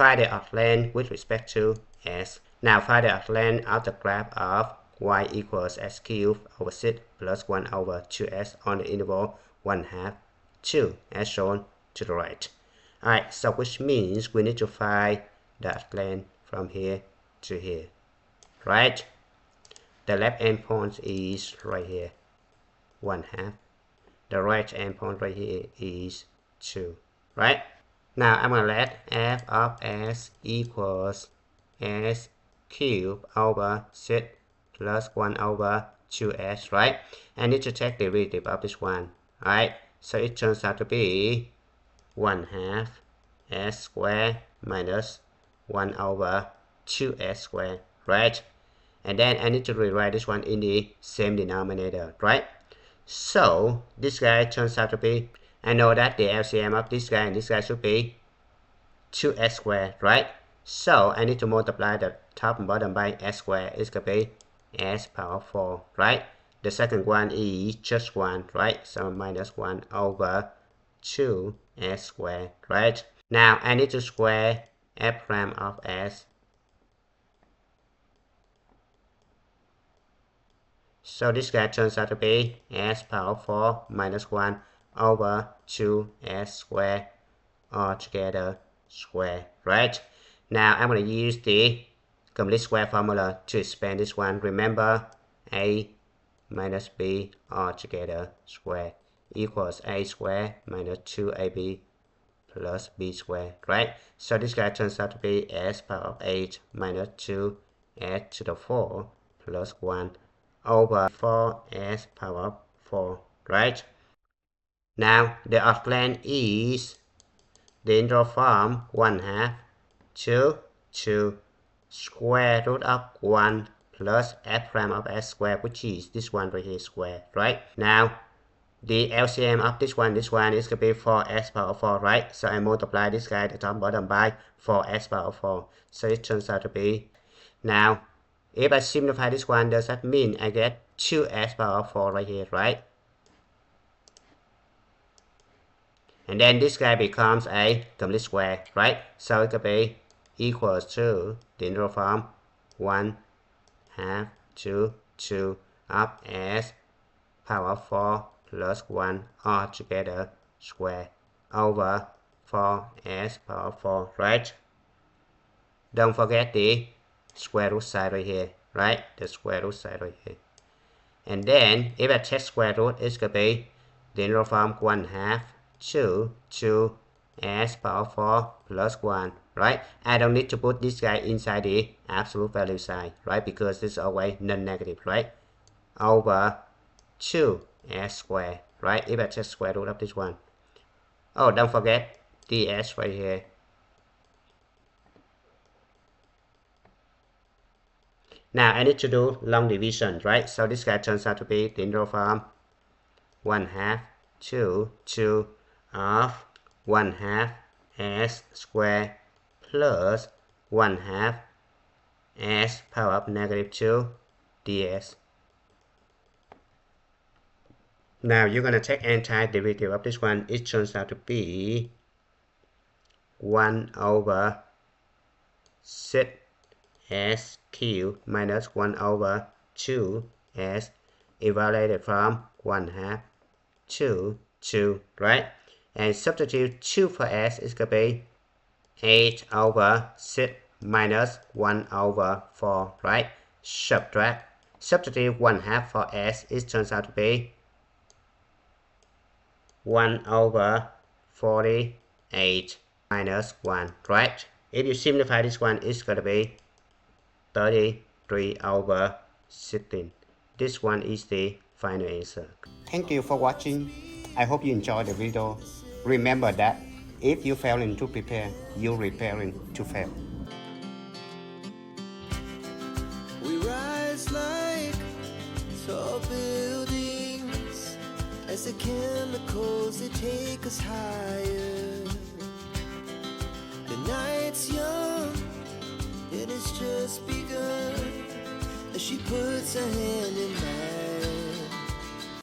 find the arc length with respect to s. Now find the arc length of the graph of y equals s cubed over 6 plus 1 over 2s on the interval 1/2, 2, as shown to the right. Alright, so which means we need to find the arc length from here to here, right? The left endpoint is right here, 1/2. The right endpoint right here is 2, right? Now I'm going to let f of s equals s cubed over 6 plus 1 over 2s, right? I need to take the derivative of this one, right? So it turns out to be 1/2 s squared minus 1 over 2s squared, right? And then I need to rewrite this one in the same denominator, right? So this guy turns out to be, I know that the LCM of this guy and this guy should be 2s squared, right? So I need to multiply the top and bottom by s squared. It's going to be s power 4, right? The second one is just 1, right? So minus 1 over 2s squared, right? Now I need to square f prime of s. So this guy turns out to be s power 4 minus 1 over 2s squared altogether square, right? Now I'm going to use the complete square formula to expand this one. Remember, a minus b altogether square equals a squared minus 2ab plus b squared, right? So this guy turns out to be s power of 8 minus 2s to the 4 plus 1 over 4s power of 4, right? Now the arc length is the integral from 1/2 to 2 square root of 1 plus f prime of s squared, which is this one right here square, right? Now the LCM of this one is going to be 4s power 4, right? So I multiply this guy the top bottom by 4s power 4. So it turns out to be, now if I simplify this one, does that mean I get 2s power 4 right here, right? And then this guy becomes a complete square, right? So it could be equals to the integral from 1/2 to 2 of s power 4 plus 1 altogether square over 4s power 4, right? Don't forget the square root side right here, right? The square root side right here. And then if I take square root, it's going to be the integral from 1/2 to 2s power 4 plus 1, right? I don't need to put this guy inside the absolute value side, right? Because it's always non-negative, right? Over 2s squared, right? If I take square root of this one. Oh, don't forget the s right here. Now I need to do long division, right? So this guy turns out to be the integral from 1/2 to 2 of 1/2 s squared plus 1/2 s power of -2 ds. Now you're going to take antiderivative of this one. It turns out to be 1 over 6s cubed minus 1 over 2s evaluated from 1/2 to 2, right? And substitute 2 for s is going to be 8 over 6 minus 1 over 4, right? Substitute 1/2 for s, it turns out to be 1 over 48 minus 1, right? If you simplify this one, it's going to be 33 over 16. This one is the final answer. Thank you for watching. I hope you enjoyed the video. Remember that if you failing to prepare, you're preparing to fail. We rise like tall buildings as the chemicals they take us higher. The night's young, it has just begun as she puts her hand in mine.